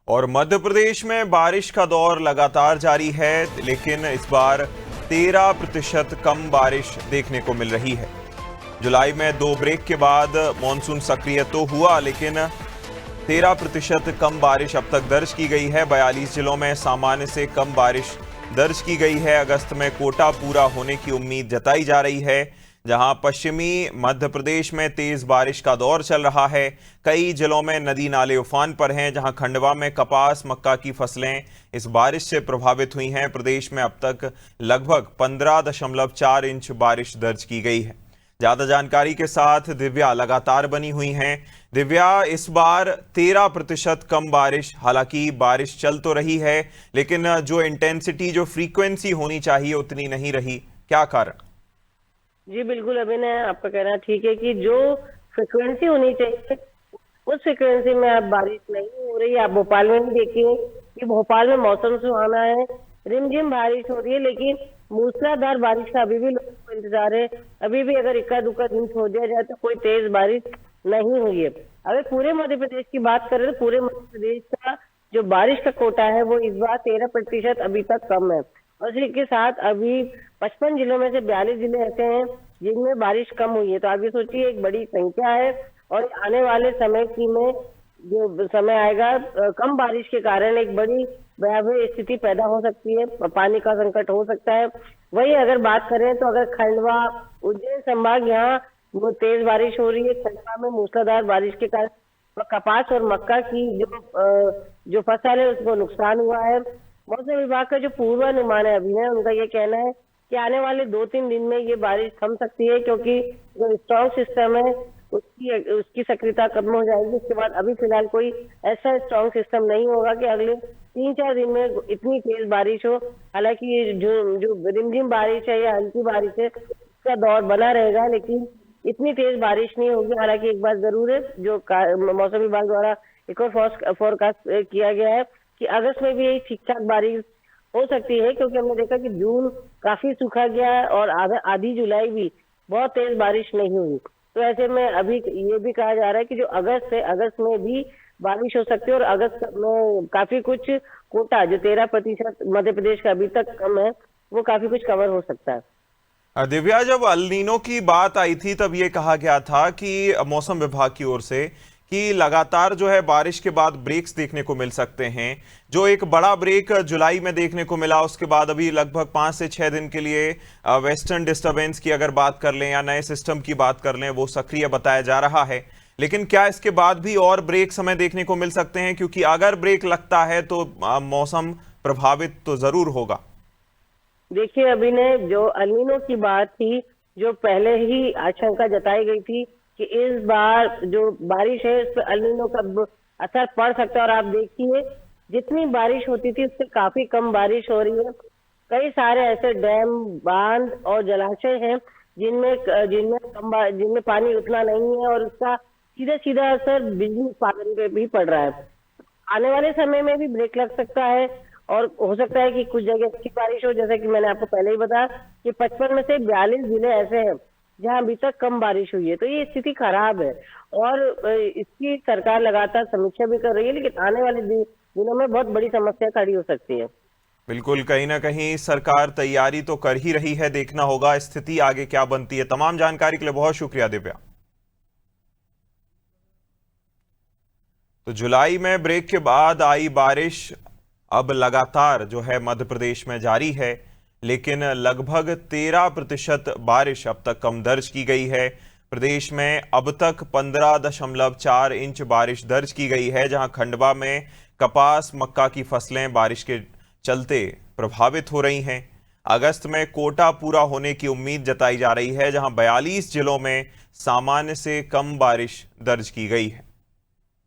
और मध्य प्रदेश में बारिश का दौर लगातार जारी है, लेकिन इस बार 13% कम बारिश देखने को मिल रही है। जुलाई में 2 ब्रेक के बाद मॉनसून सक्रिय तो हुआ, लेकिन 13% कम बारिश अब तक दर्ज की गई है। 42 जिलों में सामान्य से कम बारिश दर्ज की गई है। अगस्त में कोटा पूरा होने की उम्मीद जताई जा रही है। जहां पश्चिमी मध्य प्रदेश में तेज बारिश का दौर चल रहा है। कई जिलों में नदी नाले उफान पर हैं, जहां खंडवा में कपास मक्का की फसलें इस बारिश से प्रभावित हुई हैं। प्रदेश में अब तक लगभग 15.4 इंच बारिश दर्ज की गई है। ज्यादा जानकारी के साथ दिव्या लगातार बनी हुई हैं। दिव्या, इस बार 13% कम बारिश, हालांकि बारिश चल तो रही है, लेकिन जो इंटेंसिटी, जो फ्रीक्वेंसी होनी चाहिए उतनी नहीं रही, क्या कारण? जी बिल्कुल, अभिनय आपका कहना ठीक है कि जो फ्रिक्वेंसी होनी चाहिए उस फ्रिक्वेंसी में अब बारिश नहीं हो रही है। आप भोपाल में भी देखिए कि भोपाल में मौसम सुहाना है, रिमझिम बारिश हो रही है, लेकिन मूसलाधार बारिश का अभी भी लोगों को इंतजार है। अभी भी अगर इक्का दुक्का दिन छोड़ दिया जाए तो कोई तेज बारिश नहीं हुई है। अगर पूरे मध्य प्रदेश की बात करें तो पूरे मध्य प्रदेश का जो बारिश का कोटा है वो इस बार 13% अभी तक कम है। और इसी के साथ अभी 55 जिलों में से 42 जिले ऐसे हैं जिनमें बारिश कम हुई है। तो आप ये सोचिए, एक बड़ी संख्या है। और आने वाले समय की में जो समय आएगा, कम बारिश के कारण एक बड़ी भयावह स्थिति पैदा हो सकती है, पानी का संकट हो सकता है। वही अगर बात करें तो अगर खंडवा, उज्जैन संभाग, यहाँ वो तेज बारिश हो रही है। खंडवा में मूसलाधार बारिश के कारण कपास और मक्का की जो फसल है उसको नुकसान हुआ है। मौसम विभाग का जो पूर्वानुमान है अभिनय, उनका ये कहना है कि आने वाले 2-3 दिन में ये बारिश थम सकती है, क्योंकि जो स्ट्रॉन्ग सिस्टम है उसकी सक्रियता कम हो जाएगी। उसके बाद अभी फिलहाल कोई ऐसा स्ट्रॉन्ग सिस्टम नहीं होगा कि अगले 3-4 दिन में इतनी तेज बारिश हो। हालांकि ये जो रिमझिम बारिश है या हल्की बारिश है, इसका दौर बना रहेगा, लेकिन इतनी तेज बारिश नहीं होगी। हालांकि एक बात जरूर है, जो मौसम विभाग द्वारा एक और फोरकास्ट किया गया है कि अगस्त में भी यही ठीक ठाक बारिश हो सकती है, क्योंकि हमने देखा कि जून काफी सूखा गया है और आधी जुलाई भी बहुत तेज बारिश नहीं हुई। तो ऐसे में अभी ये भी कहा जा रहा है कि जो अगस्त है, अगस्त में भी बारिश हो सकती है। और अगस्त में काफी कुछ कोटा, जो 13% मध्य प्रदेश का अभी तक कम है, वो काफी कुछ कवर हो सकता है। दिव्या, जब अल नीनो की बात आई थी तब ये कहा गया था कि मौसम विभाग की ओर से कि लगातार जो है बारिश के बाद ब्रेक्स देखने को मिल सकते हैं। जो एक बड़ा ब्रेक जुलाई में देखने को मिला, उसके बाद अभी लगभग 5 से 6 दिन के लिए वेस्टर्न डिस्टर्बेंस की अगर बात कर लें या नए सिस्टम की बात कर लें, वो सक्रिय बताया जा रहा है। लेकिन क्या इसके बाद भी और ब्रेक समय देखने को मिल सकते हैं? क्योंकि अगर ब्रेक लगता है तो मौसम प्रभावित तो जरूर होगा। देखिए अभिनय, जो अल नीनो की बात थी, जो पहले ही आशंका जताई गई थी कि इस बार जो बारिश है उस पर अल नीनो का असर पड़ सकता है। और आप देखिए, जितनी बारिश होती थी उससे काफी कम बारिश हो रही है। कई सारे ऐसे डैम, बांध और जलाशय हैं जिनमें पानी उतना नहीं है, और उसका सीधा सीधा असर बिजली उत्पादन पे भी पड़ रहा है। आने वाले समय में भी ब्रेक लग सकता है, और हो सकता है कि कुछ जगह अच्छी बारिश हो, जैसे कि मैंने आपको पहले ही बताया कि 55 में से 42 जिले ऐसे हैं जहां अभी तक कम बारिश हुई है। तो ये स्थिति खराब है और इसकी सरकार लगातार समीक्षा भी कर रही है, लेकिन आने वाले दिनों में बहुत बड़ी समस्या खड़ी हो सकती है। बिल्कुल, कहीं ना कहीं सरकार तैयारी तो कर ही रही है, देखना होगा स्थिति आगे क्या बनती है। तमाम जानकारी के लिए बहुत शुक्रिया दिव्या। तो जुलाई में ब्रेक के बाद आई बारिश अब लगातार जो है मध्य प्रदेश में जारी है, लेकिन लगभग 13% बारिश अब तक कम दर्ज की गई है। प्रदेश में अब तक 15.4 इंच बारिश दर्ज की गई है, जहां खंडवा में कपास मक्का की फसलें बारिश के चलते प्रभावित हो रही हैं। अगस्त में कोटा पूरा होने की उम्मीद जताई जा रही है, जहां 42 जिलों में सामान्य से कम बारिश दर्ज की गई है।